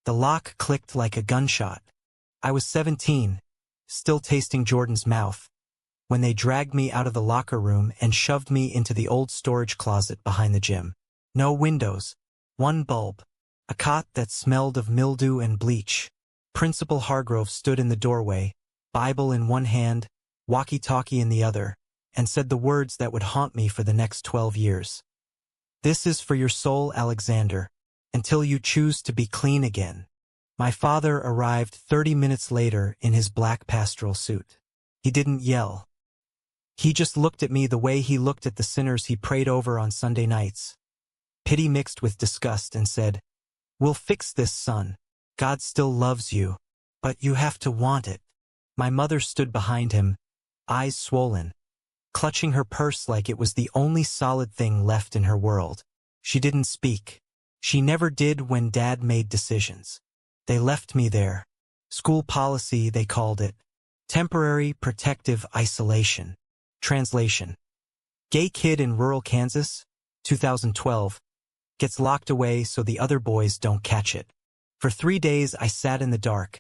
The lock clicked like a gunshot. I was 17, still tasting Jordan's mouth, when they dragged me out of the locker room and shoved me into the old storage closet behind the gym. No windows, one bulb, a cot that smelled of mildew and bleach. Principal Hargrove stood in the doorway, Bible in one hand, walkie-talkie in the other, and said the words that would haunt me for the next 12 years. "This is for your soul, Alexander, until you choose to be clean again." My father arrived 30 minutes later in his black pastoral suit. He didn't yell. He just looked at me the way he looked at the sinners he prayed over on Sunday nights. Pity mixed with disgust, and said, "We'll fix this, son. God still loves you, but you have to want it." My mother stood behind him, eyes swollen, clutching her purse like it was the only solid thing left in her world. She didn't speak. She never did when Dad made decisions. They left me there. School policy, they called it. Temporary protective isolation. Translation: gay kid in rural Kansas, 2012, gets locked away so the other boys don't catch it. For 3 days I sat in the dark,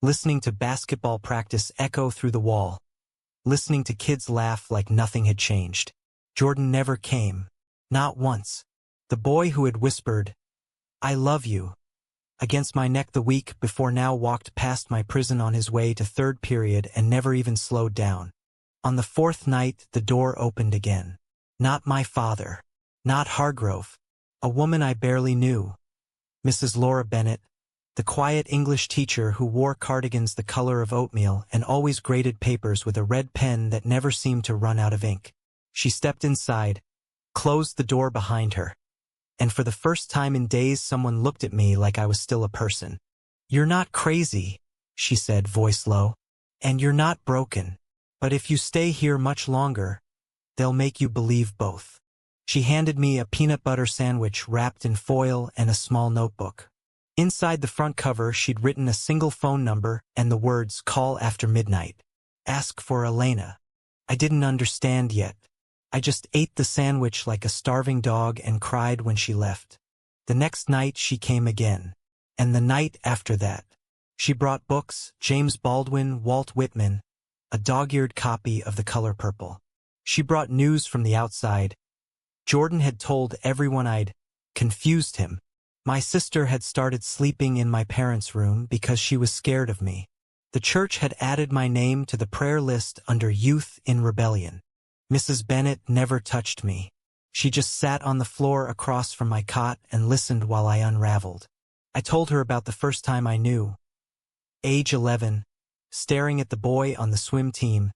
listening to basketball practice echo through the wall, listening to kids laugh like nothing had changed. Jordan never came. Not once. The boy who had whispered, "I love you," against my neck the week before now walked past my prison on his way to third period and never even slowed down. On the fourth night, the door opened again. Not my father. Not Hargrove. A woman I barely knew. Mrs. Laura Bennett, the quiet English teacher who wore cardigans the color of oatmeal and always graded papers with a red pen that never seemed to run out of ink. She stepped inside, closed the door behind her, and for the first time in days someone looked at me like I was still a person. "You're not crazy," she said, voice low, "and you're not broken. But if you stay here much longer, they'll make you believe both." She handed me a peanut butter sandwich wrapped in foil and a small notebook. Inside the front cover she'd written a single phone number and the words, "Call after midnight. Ask for Elena." I didn't understand yet. I just ate the sandwich like a starving dog and cried when she left. The next night she came again. And the night after that. She brought books, James Baldwin, Walt Whitman, a dog-eared copy of The Color Purple. She brought news from the outside. Jordan had told everyone I'd confused him. My sister had started sleeping in my parents' room because she was scared of me. The church had added my name to the prayer list under Youth in Rebellion. Mrs. Bennett never touched me. She just sat on the floor across from my cot and listened while I unraveled. I told her about the first time I knew. Age 11, staring at the boy on the swim team,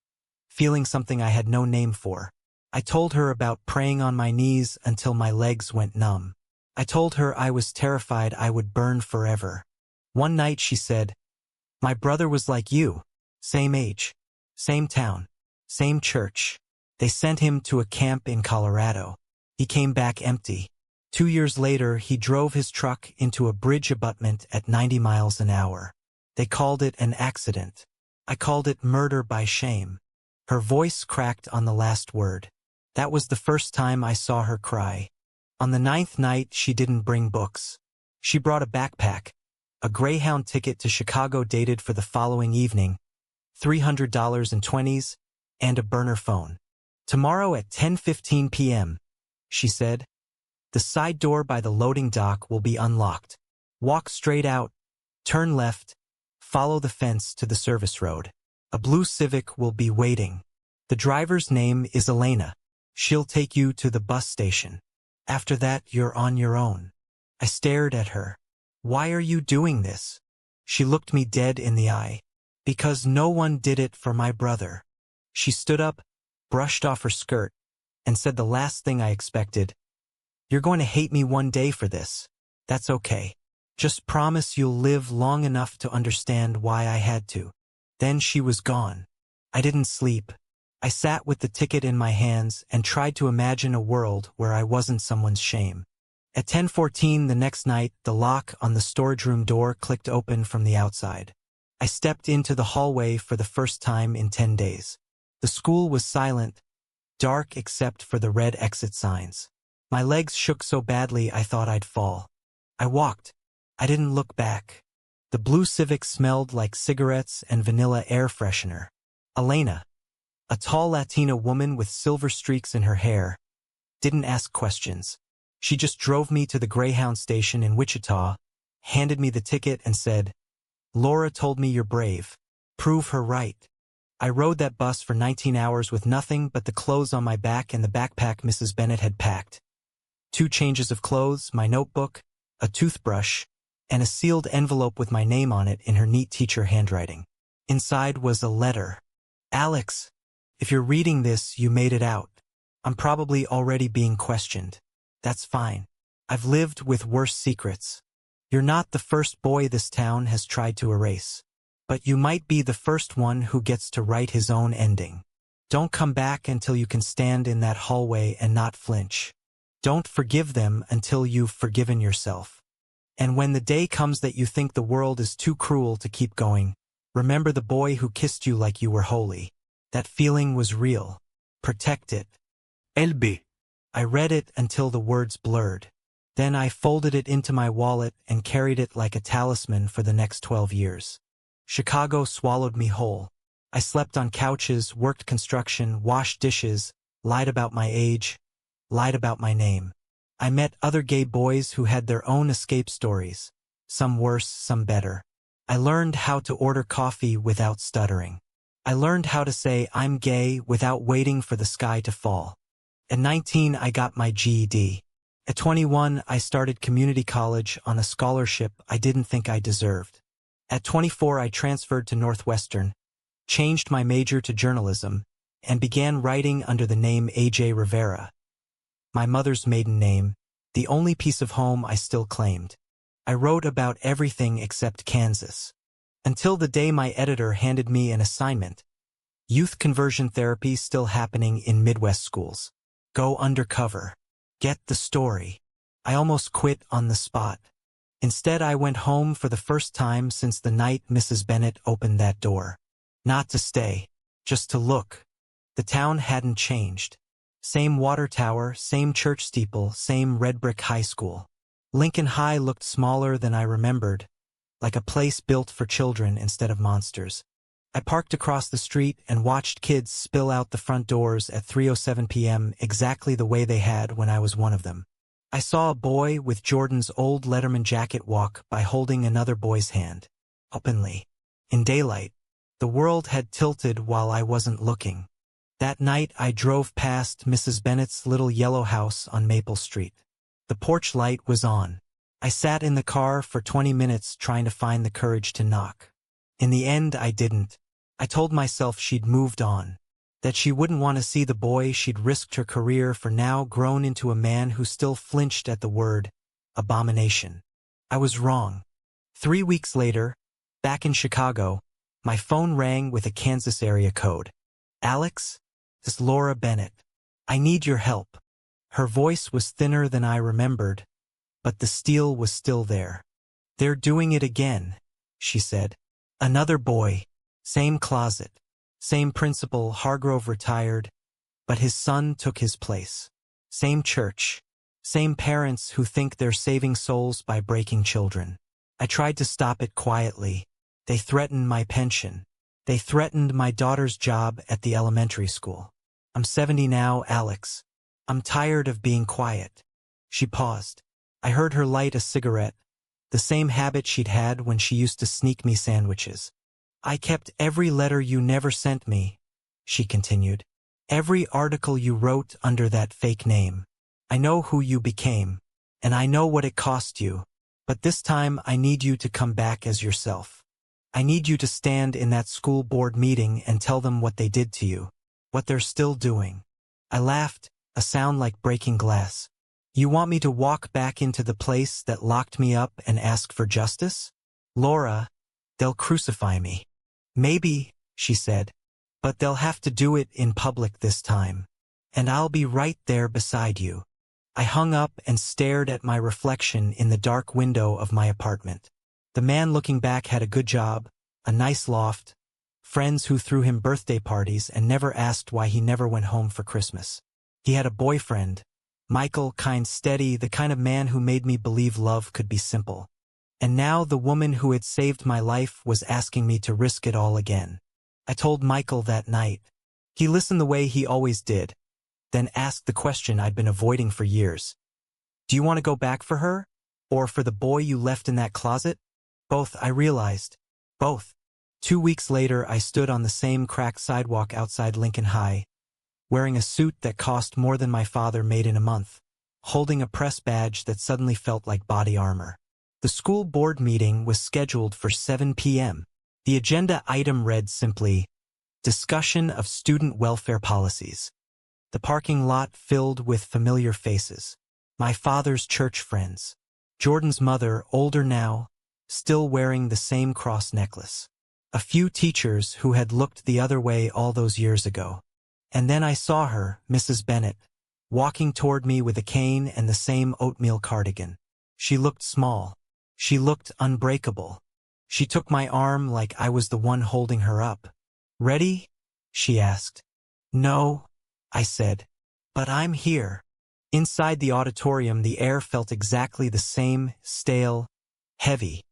feeling something I had no name for. I told her about praying on my knees until my legs went numb. I told her I was terrified I would burn forever. One night she said, "My brother was like you, same age, same town, same church. They sent him to a camp in Colorado. He came back empty. 2 years later, he drove his truck into a bridge abutment at 90 miles an hour. They called it an accident. I called it murder by shame." Her voice cracked on the last word. That was the first time I saw her cry. On the 9th night, she didn't bring books. She brought a backpack, a Greyhound ticket to Chicago dated for the following evening, $300 in 20s, and a burner phone. "Tomorrow at 10:15 p.m., she said. "The side door by the loading dock will be unlocked. Walk straight out, turn left, follow the fence to the service road. A blue Civic will be waiting. The driver's name is Elena. She'll take you to the bus station. After that, you're on your own." I stared at her. "Why are you doing this?" She looked me dead in the eye. "Because no one did it for my brother." She stood up, brushed off her skirt, and said the last thing I expected. "You're going to hate me one day for this. That's okay. Just promise you'll live long enough to understand why I had to." Then she was gone. I didn't sleep. I sat with the ticket in my hands and tried to imagine a world where I wasn't someone's shame. At 10:14 the next night, the lock on the storage room door clicked open from the outside. I stepped into the hallway for the first time in 10 days. The school was silent, dark except for the red exit signs. My legs shook so badly I thought I'd fall. I walked, I didn't look back. The blue Civic smelled like cigarettes and vanilla air freshener. Elena, a tall Latina woman with silver streaks in her hair, didn't ask questions. She just drove me to the Greyhound station in Wichita, handed me the ticket and said, "Laura told me you're brave. Prove her right." I rode that bus for 19 hours with nothing but the clothes on my back and the backpack Mrs. Bennett had packed. 2 changes of clothes, my notebook, a toothbrush, and a sealed envelope with my name on it in her neat teacher handwriting. Inside was a letter. "Alex, if you're reading this, you made it out. I'm probably already being questioned. That's fine. I've lived with worse secrets. You're not the first boy this town has tried to erase. But you might be the first one who gets to write his own ending. Don't come back until you can stand in that hallway and not flinch. Don't forgive them until you've forgiven yourself. And when the day comes that you think the world is too cruel to keep going, remember the boy who kissed you like you were holy. That feeling was real. Protect it. LB." I read it until the words blurred. Then I folded it into my wallet and carried it like a talisman for the next 12 years. Chicago swallowed me whole. I slept on couches, worked construction, washed dishes, lied about my age, lied about my name. I met other gay boys who had their own escape stories, some worse, some better. I learned how to order coffee without stuttering. I learned how to say I'm gay without waiting for the sky to fall. At 19, I got my GED. At 21, I started community college on a scholarship I didn't think I deserved. At 24, I transferred to Northwestern, changed my major to journalism, and began writing under the name A.J. Rivera. My mother's maiden name, the only piece of home I still claimed. I wrote about everything except Kansas. Until the day my editor handed me an assignment. Youth conversion therapy still happening in Midwest schools. Go undercover. Get the story. I almost quit on the spot. Instead, I went home for the first time since the night Mrs. Bennett opened that door. Not to stay, just to look. The town hadn't changed. Same water tower, same church steeple, same red brick high school. Lincoln High looked smaller than I remembered, like a place built for children instead of monsters. I parked across the street and watched kids spill out the front doors at 3:07 p.m. exactly the way they had when I was one of them. I saw a boy with Jordan's old Letterman jacket walk by holding another boy's hand. Openly. In daylight. The world had tilted while I wasn't looking. That night I drove past Mrs. Bennett's little yellow house on Maple Street. The porch light was on. I sat in the car for 20 minutes trying to find the courage to knock. In the end, I didn't. I told myself she'd moved on. That she wouldn't want to see the boy she'd risked her career for, now grown into a man who still flinched at the word abomination. I was wrong. 3 weeks later, back in Chicago, my phone rang with a Kansas area code. "Alex, it's Laura Bennett. I need your help." Her voice was thinner than I remembered, but the steel was still there. "They're doing it again," she said. "Another boy, same closet, same principal, Hargrove retired, but his son took his place. Same church, same parents who think they're saving souls by breaking children." I tried to stop it quietly. They threatened my pension. They threatened my daughter's job at the elementary school. "I'm 70 now, Alex. I'm tired of being quiet." She paused. I heard her light a cigarette, the same habit she'd had when she used to sneak me sandwiches. "I kept every letter you never sent me," she continued. "Every article you wrote under that fake name. I know who you became, and I know what it cost you. But this time I need you to come back as yourself. I need you to stand in that school board meeting and tell them what they did to you, what they're still doing." I laughed, a sound like breaking glass. "You want me to walk back into the place that locked me up and ask for justice? Laura, they'll crucify me." "Maybe," she said, "but they'll have to do it in public this time. And I'll be right there beside you." I hung up and stared at my reflection in the dark window of my apartment. The man looking back had a good job, a nice loft, friends who threw him birthday parties and never asked why he never went home for Christmas. He had a boyfriend, Michael, kind, steady, the kind of man who made me believe love could be simple. And now the woman who had saved my life was asking me to risk it all again. I told Michael that night. He listened the way he always did, then asked the question I'd been avoiding for years. Do you want to go back for her? Or for the boy you left in that closet? Both, I realized. Both. 2 weeks later, I stood on the same cracked sidewalk outside Lincoln High, wearing a suit that cost more than my father made in a month, holding a press badge that suddenly felt like body armor. The school board meeting was scheduled for 7 p.m. The agenda item read simply, Discussion of Student Welfare Policies. The parking lot filled with familiar faces. My father's church friends. Jordan's mother, older now, still wearing the same cross necklace. A few teachers who had looked the other way all those years ago. And then I saw her, Mrs. Bennett, walking toward me with a cane and the same oatmeal cardigan. She looked small. She looked unbreakable. She took my arm like I was the one holding her up. Ready? She asked. No, I said. But I'm here. Inside the auditorium, the air felt exactly the same, stale, heavy,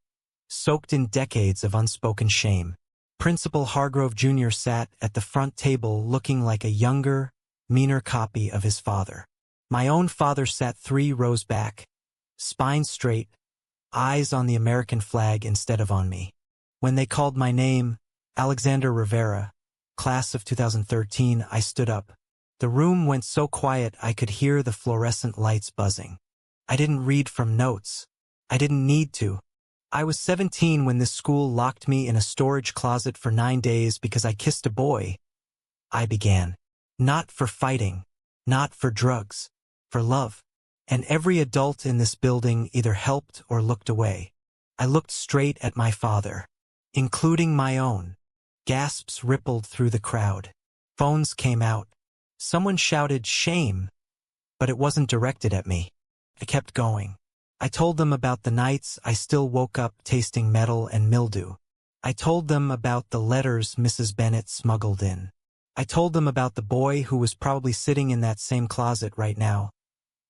soaked in decades of unspoken shame. Principal Hargrove Jr. sat at the front table looking like a younger, meaner copy of his father. My own father sat 3 rows back, spine straight, eyes on the American flag instead of on me. When they called my name, Alexander Rivera, class of 2013, I stood up. The room went so quiet I could hear the fluorescent lights buzzing. I didn't read from notes. I didn't need to. I was 17 when this school locked me in a storage closet for 9 days because I kissed a boy. I began. Not for fighting, not for drugs, for love. And every adult in this building either helped or looked away. I looked straight at my father, including my own. Gasps rippled through the crowd. Phones came out. Someone shouted, "Shame!" But it wasn't directed at me. I kept going. I told them about the nights I still woke up tasting metal and mildew. I told them about the letters Mrs. Bennett smuggled in. I told them about the boy who was probably sitting in that same closet right now,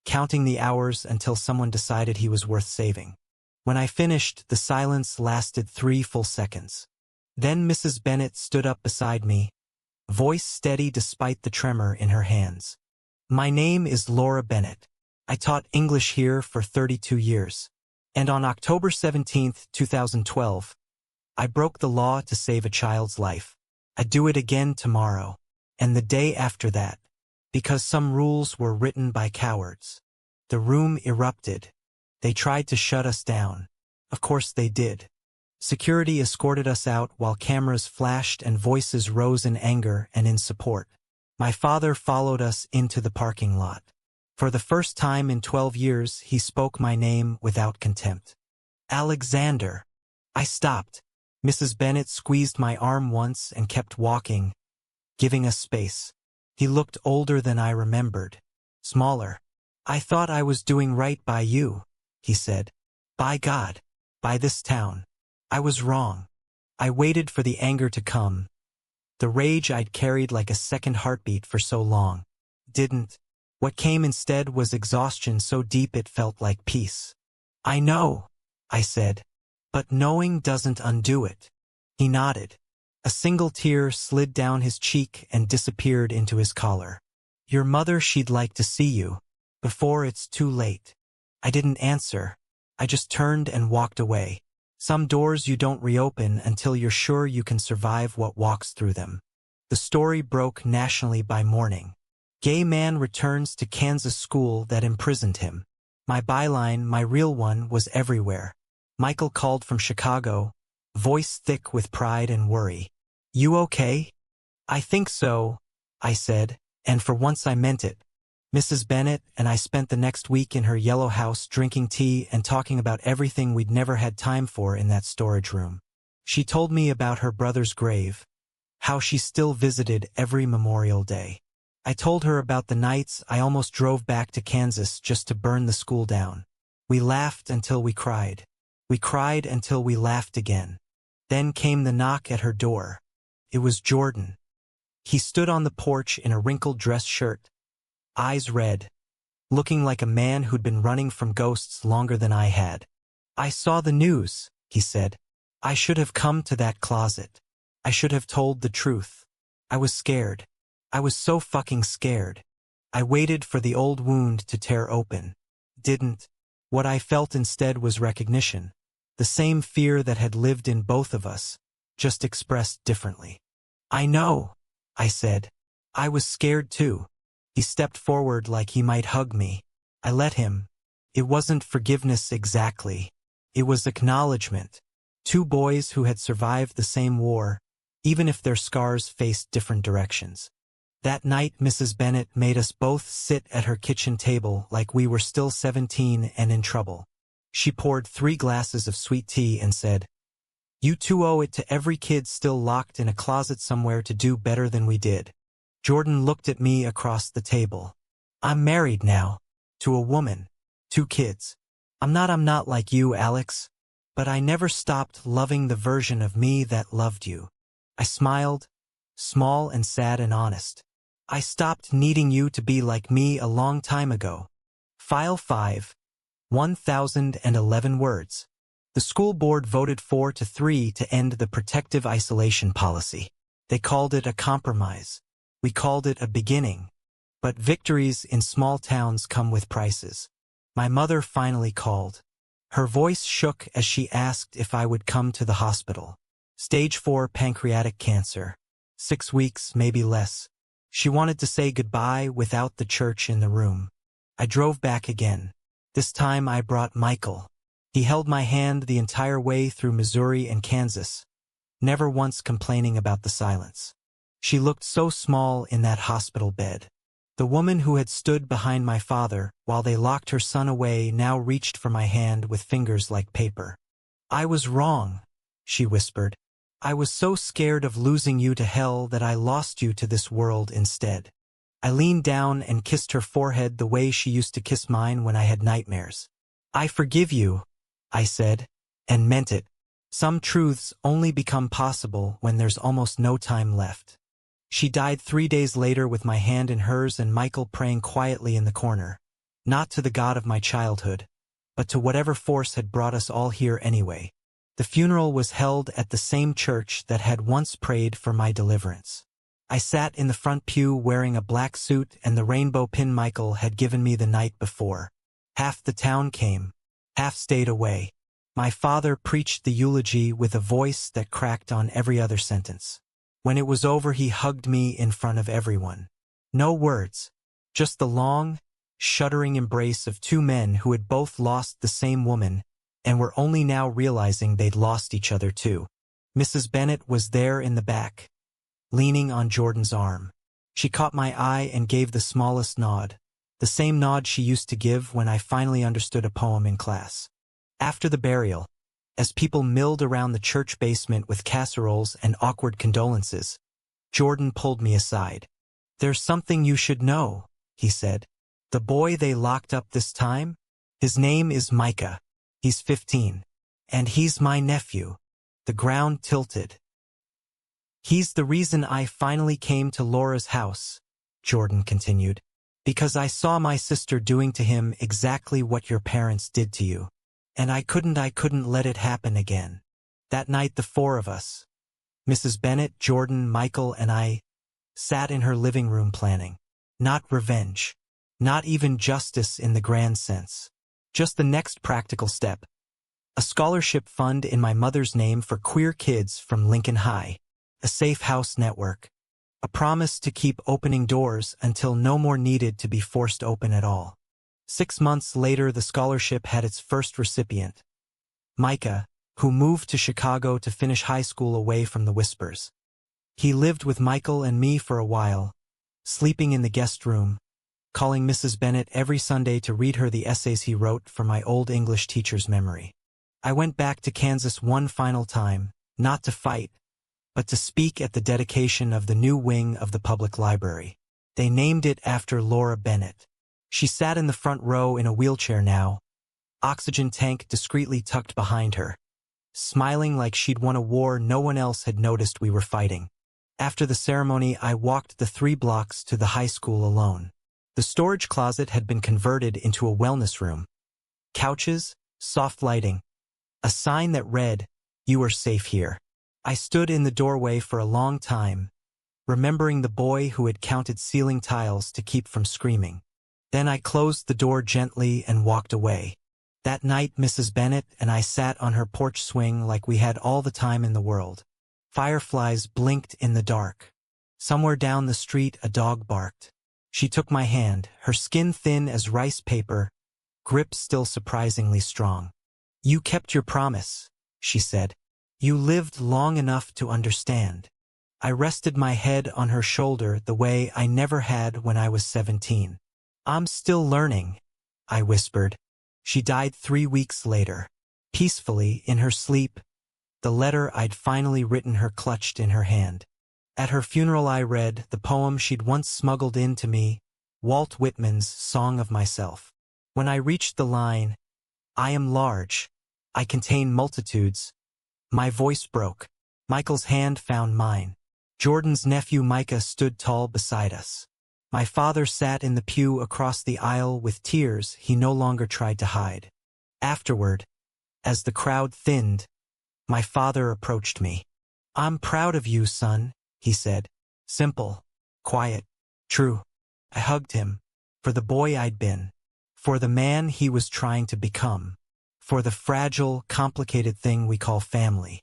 counting the hours until someone decided he was worth saving. When I finished, the silence lasted 3 full seconds. Then Mrs. Bennett stood up beside me, voice steady despite the tremor in her hands. My name is Laura Bennett. I taught English here for 32 years. And on October 17, 2012, I broke the law to save a child's life. I'd do it again tomorrow, and the day after that, because some rules were written by cowards. The room erupted. They tried to shut us down. Of course they did. Security escorted us out while cameras flashed and voices rose in anger and in support. My father followed us into the parking lot. For the first time in 12 years, he spoke my name without contempt. Alexander. I stopped. Mrs. Bennett squeezed my arm once and kept walking, giving us space. He looked older than I remembered. Smaller. I thought I was doing right by you, he said. By God. By this town. I was wrong. I waited for the anger to come. The rage I'd carried like a second heartbeat for so long. Didn't. What came instead was exhaustion so deep it felt like peace. I know, I said. But knowing doesn't undo it. He nodded. A single tear slid down his cheek and disappeared into his collar. Your mother, she'd like to see you. Before it's too late. I didn't answer. I just turned and walked away. Some doors you don't reopen until you're sure you can survive what walks through them. The story broke nationally by morning. Gay man returns to Kansas school that imprisoned him. My byline, my real one, was everywhere. Michael called from Chicago, voice thick with pride and worry. You okay? I think so, I said, and for once I meant it. Mrs. Bennett and I spent the next week in her yellow house drinking tea and talking about everything we'd never had time for in that storage room. She told me about her brother's grave, how she still visited every Memorial Day. I told her about the nights I almost drove back to Kansas just to burn the school down. We laughed until we cried. We cried until we laughed again. Then came the knock at her door. It was Jordan. He stood on the porch in a wrinkled dress shirt, eyes red, looking like a man who'd been running from ghosts longer than I had. "I saw the news," he said. "I should have come to that closet. I should have told the truth. I was scared. I was so fucking scared. I waited for the old wound to tear open. Didn't. What I felt instead was recognition. The same fear that had lived in both of us, just expressed differently." "I know," I said. "I was scared too." He stepped forward like he might hug me. I let him. It wasn't forgiveness exactly. It was acknowledgement. Two boys who had survived the same war, even if their scars faced different directions. That night Mrs. Bennet made us both sit at her kitchen table like we were still 17 and in trouble. She poured 3 glasses of sweet tea and said, "You two owe it to every kid still locked in a closet somewhere to do better than we did." Jordan looked at me across the table. "I'm married now. To a woman. 2 kids. I'm not like you, Alex. But I never stopped loving the version of me that loved you." I smiled, small and sad and honest. "I stopped needing you to be like me a long time ago." File 5. 1,011 words. The school board voted 4-3 to end the protective isolation policy. They called it a compromise. We called it a beginning. But victories in small towns come with prices. My mother finally called. Her voice shook as she asked if I would come to the hospital. Stage 4 pancreatic cancer. 6 weeks, maybe less. She wanted to say goodbye without the church in the room. I drove back again. This time I brought Michael. He held my hand the entire way through Missouri and Kansas, never once complaining about the silence. She looked so small in that hospital bed. The woman who had stood behind my father while they locked her son away now reached for my hand with fingers like paper. "I was wrong," she whispered. "I was so scared of losing you to hell that I lost you to this world instead." I leaned down and kissed her forehead the way she used to kiss mine when I had nightmares. "I forgive you," I said, and meant it. Some truths only become possible when there's almost no time left. She died 3 days later with my hand in hers and Michael praying quietly in the corner. Not to the God of my childhood, but to whatever force had brought us all here anyway. The funeral was held at the same church that had once prayed for my deliverance. I sat in the front pew wearing a black suit and the rainbow pin Michael had given me the night before. Half the town came, half stayed away. My father preached the eulogy with a voice that cracked on every other sentence. When it was over, he hugged me in front of everyone. No words, just the long, shuddering embrace of 2 men who had both lost the same woman and were only now realizing they'd lost each other too. Mrs. Bennet was there in the back, leaning on Jordan's arm. She caught my eye and gave the smallest nod, the same nod she used to give when I finally understood a poem in class. After the burial, as people milled around the church basement with casseroles and awkward condolences, Jordan pulled me aside. "There's something you should know," he said. "The boy they locked up this time? His name is Micah. He's 15. And he's my nephew." The ground tilted. "He's the reason I finally came to Laura's house," Jordan continued, "because I saw my sister doing to him exactly what your parents did to you. And I couldn't let it happen again." That night the 4 of us, Mrs. Bennet, Jordan, Michael, and I, sat in her living room planning. Not revenge. Not even justice in the grand sense. Just the next practical step. A scholarship fund in my mother's name for queer kids from Lincoln High. A safe house network. A promise to keep opening doors until no more needed to be forced open at all. 6 months later, the scholarship had its first recipient, Micah, who moved to Chicago to finish high school away from the whispers. He lived with Michael and me for a while, sleeping in the guest room, calling Mrs. Bennet every Sunday to read her the essays he wrote for my old English teacher's memory. I went back to Kansas one final time, not to fight, but to speak at the dedication of the new wing of the public library. They named it after Laura Bennet. She sat in the front row in a wheelchair now, oxygen tank discreetly tucked behind her, smiling like she'd won a war no one else had noticed we were fighting. After the ceremony, I walked the 3 blocks to the high school alone. The storage closet had been converted into a wellness room. Couches, soft lighting, A sign that read, "You are safe here." I stood in the doorway for a long time, remembering the boy who had counted ceiling tiles to keep from screaming. Then I closed the door gently and walked away. That night, Mrs. Bennet and I sat on her porch swing like we had all the time in the world. Fireflies blinked in the dark. Somewhere down the street, a dog barked. She took my hand, her skin thin as rice paper, grip still surprisingly strong. "You kept your promise," she said. "You lived long enough to understand." I rested my head on her shoulder the way I never had when I was 17. "I'm still learning," I whispered. She died 3 weeks later. Peacefully, in her sleep, the letter I'd finally written her clutched in her hand. At her funeral I read the poem she'd once smuggled into me, Walt Whitman's Song of Myself. When I reached the line, "I am large, I contain multitudes," my voice broke. Michael's hand found mine. Jordan's nephew Micah stood tall beside us. My father sat in the pew across the aisle with tears he no longer tried to hide. Afterward, as the crowd thinned, my father approached me. "I'm proud of you, son," he said. Simple, quiet, true. I hugged him, for the boy I'd been, for the man he was trying to become, for the fragile, complicated thing we call family.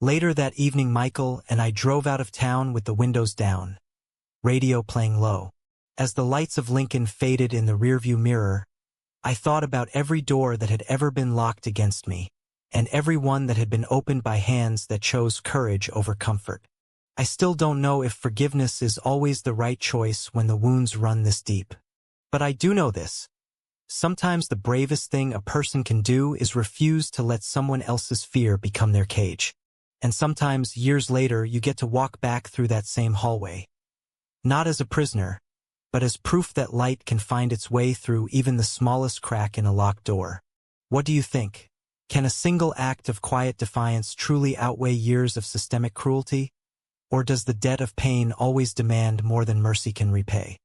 Later that evening, Michael and I drove out of town with the windows down, radio playing low. As the lights of Lincoln faded in the rearview mirror, I thought about every door that had ever been locked against me, and every one that had been opened by hands that chose courage over comfort. I still don't know if forgiveness is always the right choice when the wounds run this deep. But I do know this. Sometimes the bravest thing a person can do is refuse to let someone else's fear become their cage. And sometimes, years later, you get to walk back through that same hallway. Not as a prisoner, but as proof that light can find its way through even the smallest crack in a locked door. What do you think? Can a single act of quiet defiance truly outweigh years of systemic cruelty? Or does the debt of pain always demand more than mercy can repay?